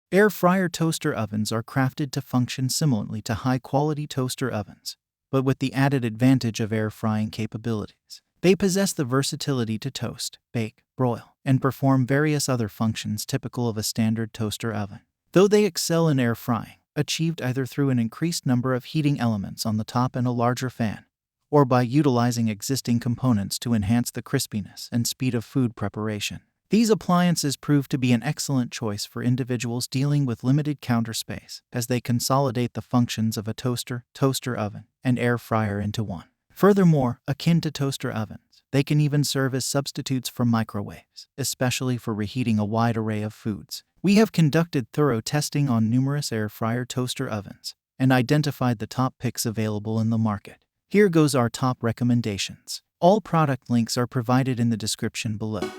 Air fryer toaster ovens are crafted to function similarly to high-quality toaster ovens, but with the added advantage of air frying capabilities. They possess the versatility to toast, bake, broil, and perform various other functions typical of a standard toaster oven. Though they excel in air frying, achieved either through an increased number of heating elements on the top and a larger fan, or by utilizing existing components to enhance the crispiness and speed of food preparation. These appliances prove to be an excellent choice for individuals dealing with limited counter space, as they consolidate the functions of a toaster, toaster oven, and air fryer into one. Furthermore, akin to toaster ovens, they can even serve as substitutes for microwaves, especially for reheating a wide array of foods. We have conducted thorough testing on numerous air fryer toaster ovens and identified the top picks available in the market. Here goes our top recommendations. All product links are provided in the description below.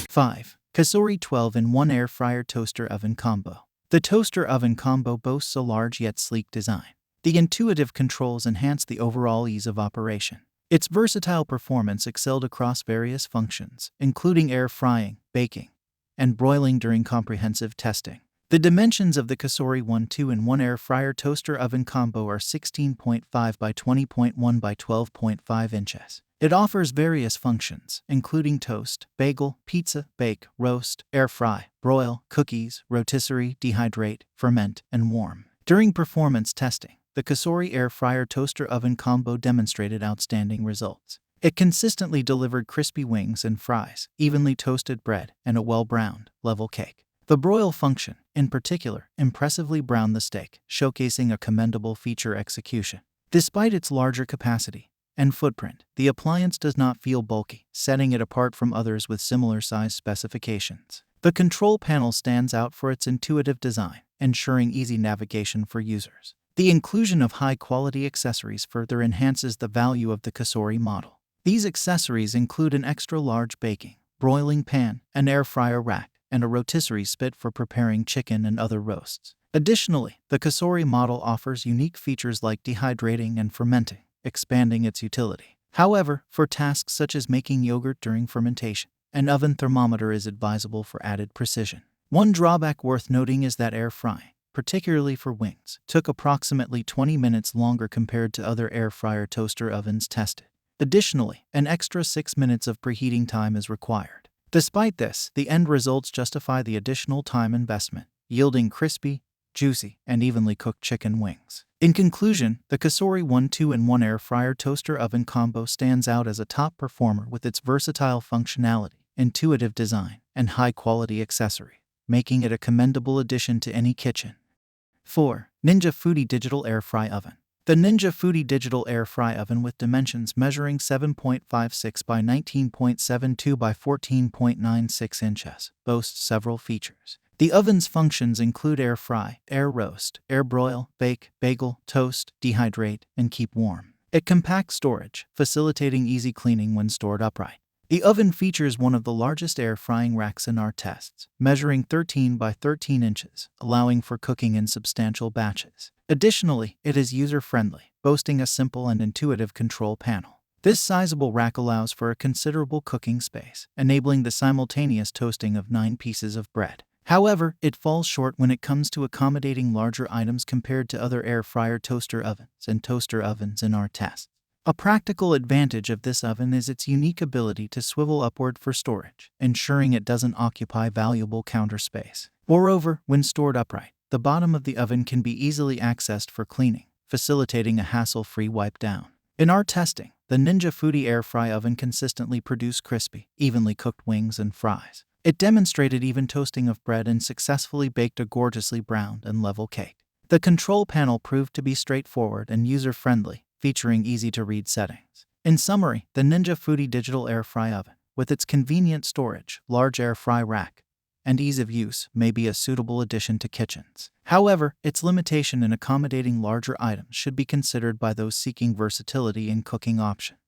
5. Cosori 12-in-1 Air Fryer Toaster Oven Combo. The toaster oven combo boasts a large yet sleek design. The intuitive controls enhance the overall ease of operation. Its versatile performance excelled across various functions, including air frying, baking, and broiling during comprehensive testing. The dimensions of the Cosori 2-in-1 Air Fryer Toaster Oven Combo are 16.5 by 20.1 by 12.5 inches. It offers various functions, including toast, bagel, pizza, bake, roast, air fry, broil, cookies, rotisserie, dehydrate, ferment, and warm. During performance testing, the Cosori Air Fryer Toaster Oven Combo demonstrated outstanding results. It consistently delivered crispy wings and fries, evenly toasted bread, and a well-browned, level cake. The broil function, in particular, impressively browned the steak, showcasing a commendable feature execution. Despite its larger capacity and footprint, the appliance does not feel bulky, setting it apart from others with similar size specifications. The control panel stands out for its intuitive design, ensuring easy navigation for users. The inclusion of high-quality accessories further enhances the value of the Cosori model. These accessories include an extra-large baking, broiling pan, an air fryer rack, and a rotisserie spit for preparing chicken and other roasts. Additionally, the Cosori model offers unique features like dehydrating and fermenting, expanding its utility. However, for tasks such as making yogurt during fermentation, an oven thermometer is advisable for added precision. One drawback worth noting is that air frying, particularly for wings, took approximately 20 minutes longer compared to other air fryer toaster ovens tested. Additionally, an extra 6 minutes of preheating time is required. Despite this, the end results justify the additional time investment, yielding crispy, juicy, and evenly cooked chicken wings. In conclusion, the Cosori 2-in-1 Air Fryer Toaster Oven Combo stands out as a top performer with its versatile functionality, intuitive design, and high-quality accessory, making it a commendable addition to any kitchen. 4. Ninja Foodi Digital Air Fry Oven. The Ninja Foodi Digital Air Fry Oven, with dimensions measuring 7.56 by 19.72 by 14.96 inches, boasts several features. The oven's functions include air fry, air roast, air broil, bake, bagel, toast, dehydrate, and keep warm. It compacts storage, facilitating easy cleaning when stored upright. The oven features one of the largest air frying racks in our tests, measuring 13 by 13 inches, allowing for cooking in substantial batches. Additionally, it is user-friendly, boasting a simple and intuitive control panel. This sizable rack allows for a considerable cooking space, enabling the simultaneous toasting of 9 pieces of bread. However, it falls short when it comes to accommodating larger items compared to other air fryer toaster ovens and toaster ovens in our tests. A practical advantage of this oven is its unique ability to swivel upward for storage, ensuring it doesn't occupy valuable counter space. Moreover, when stored upright, the bottom of the oven can be easily accessed for cleaning, facilitating a hassle-free wipe down. In our testing, the Ninja Foodi Air Fry Oven consistently produced crispy, evenly cooked wings and fries. It demonstrated even toasting of bread and successfully baked a gorgeously browned and level cake. The control panel proved to be straightforward and user-friendly, featuring easy-to-read settings. In summary, the Ninja Foodi Digital Air Fry Oven, with its convenient storage, large air fry rack, and ease of use, may be a suitable addition to kitchens. However, its limitation in accommodating larger items should be considered by those seeking versatility in cooking options.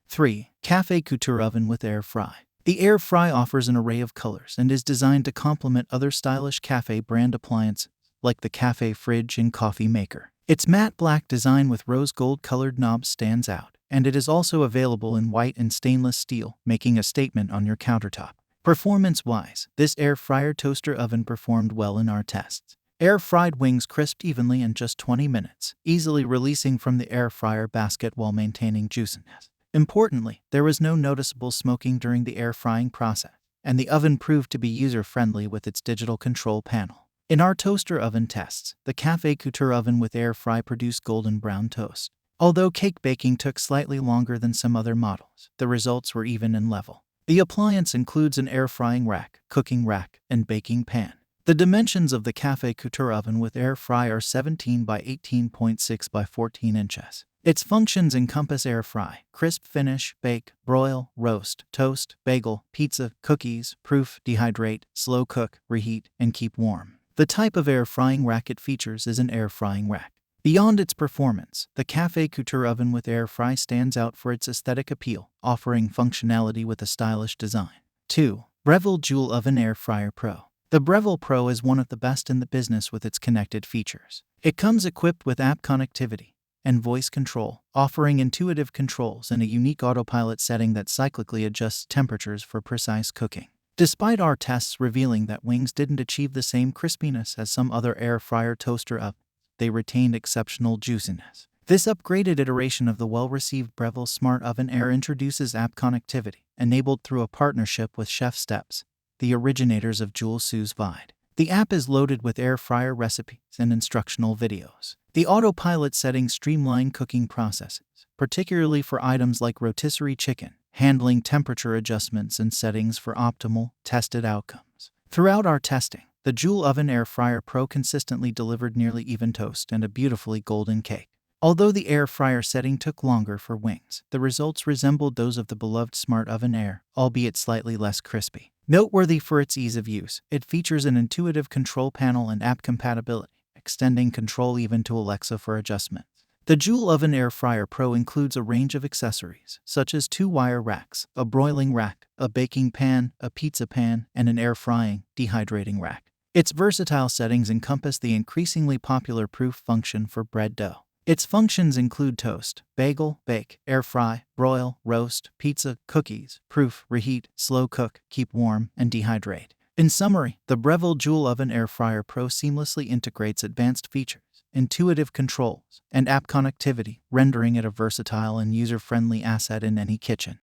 3. Café Couture Oven with Air Fry. The air fry offers an array of colors and is designed to complement other stylish café brand appliances like the café fridge and coffee maker. Its matte black design with rose gold-colored knobs stands out, and it is also available in white and stainless steel, making a statement on your countertop. Performance-wise, this air fryer toaster oven performed well in our tests. Air-fried wings crisped evenly in just 20 minutes, easily releasing from the air fryer basket while maintaining juiciness. Importantly, there was no noticeable smoking during the air frying process, and the oven proved to be user-friendly with its digital control panel. In our toaster oven tests, the Café Couture Oven with air fry produced golden brown toast. Although cake baking took slightly longer than some other models, the results were even and level. The appliance includes an air frying rack, cooking rack, and baking pan. The dimensions of the Café Couture Oven with air fry are 17 by 18.6 by 14 inches. Its functions encompass air fry, crisp finish, bake, broil, roast, toast, bagel, pizza, cookies, proof, dehydrate, slow cook, reheat, and keep warm. The type of air frying rack it features is an air frying rack. Beyond its performance, the Café Couture Oven with air fry stands out for its aesthetic appeal, offering functionality with a stylish design. 2. Breville Joule Oven Air Fryer Pro. The Breville Pro is one of the best in the business with its connected features. It comes equipped with app connectivity and voice control, offering intuitive controls and a unique autopilot setting that cyclically adjusts temperatures for precise cooking. Despite our tests revealing that wings didn't achieve the same crispiness as some other air fryer toaster ovens, they retained exceptional juiciness. This upgraded iteration of the well-received Breville Smart Oven Air introduces app connectivity, enabled through a partnership with Chef Steps, the originators of Joule sous vide. The app is loaded with air fryer recipes and instructional videos. The autopilot settings streamline cooking processes, particularly for items like rotisserie chicken, handling temperature adjustments and settings for optimal, tested outcomes. Throughout our testing, the Joule Oven Air Fryer Pro consistently delivered nearly even toast and a beautifully golden cake. Although the air fryer setting took longer for wings, the results resembled those of the beloved Smart Oven Air, albeit slightly less crispy. Noteworthy for its ease of use, it features an intuitive control panel and app compatibility, extending control even to Alexa for adjustments. The Joule Oven Air Fryer Pro includes a range of accessories, such as 2 wire racks, a broiling rack, a baking pan, a pizza pan, and an air frying, dehydrating rack. Its versatile settings encompass the increasingly popular proof function for bread dough. Its functions include toast, bagel, bake, air fry, broil, roast, pizza, cookies, proof, reheat, slow cook, keep warm, and dehydrate. In summary, the Breville Joule Oven Air Fryer Pro seamlessly integrates advanced features, intuitive controls, and app connectivity, rendering it a versatile and user-friendly asset in any kitchen.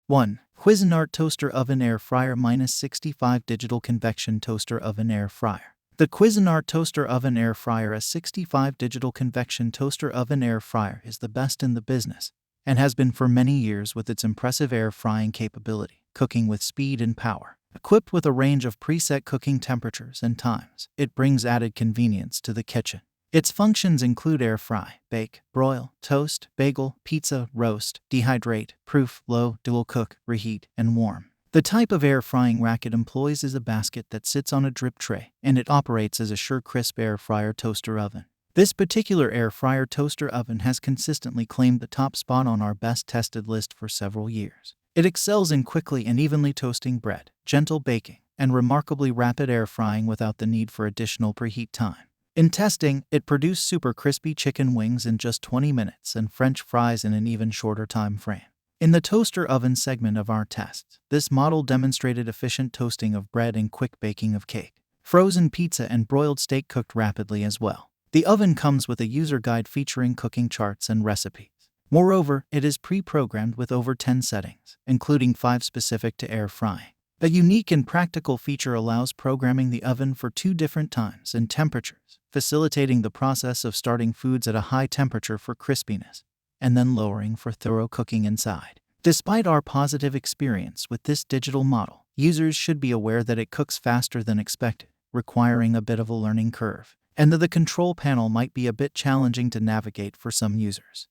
1. Cuisinart Toaster Oven Air Fryer -65 Digital Convection Toaster Oven Air Fryer. The Cuisinart Toaster Oven Air Fryer, a 65 digital convection toaster oven air fryer, is the best in the business and has been for many years with its impressive air frying capability, cooking with speed and power. Equipped with a range of preset cooking temperatures and times, it brings added convenience to the kitchen. Its functions include air fry, bake, broil, toast, bagel, pizza, roast, dehydrate, proof, low, dual cook, reheat, and warm. The type of air frying rack it employs is a basket that sits on a drip tray, and it operates as a sure crisp air fryer toaster oven. This particular air fryer toaster oven has consistently claimed the top spot on our best tested list for several years. It excels in quickly and evenly toasting bread, gentle baking, and remarkably rapid air frying without the need for additional preheat time. In testing, it produced super crispy chicken wings in just 20 minutes and French fries in an even shorter time frame. In the toaster oven segment of our tests, this model demonstrated efficient toasting of bread and quick baking of cake. Frozen pizza and broiled steak cooked rapidly as well. The oven comes with a user guide featuring cooking charts and recipes. Moreover, it is pre-programmed with over 10 settings, including 5 specific to air frying. A unique and practical feature allows programming the oven for 2 different times and temperatures, facilitating the process of starting foods at a high temperature for crispiness, and then lowering for thorough cooking inside. Despite our positive experience with this digital model, users should be aware that it cooks faster than expected, requiring a bit of a learning curve, and that the control panel might be a bit challenging to navigate for some users.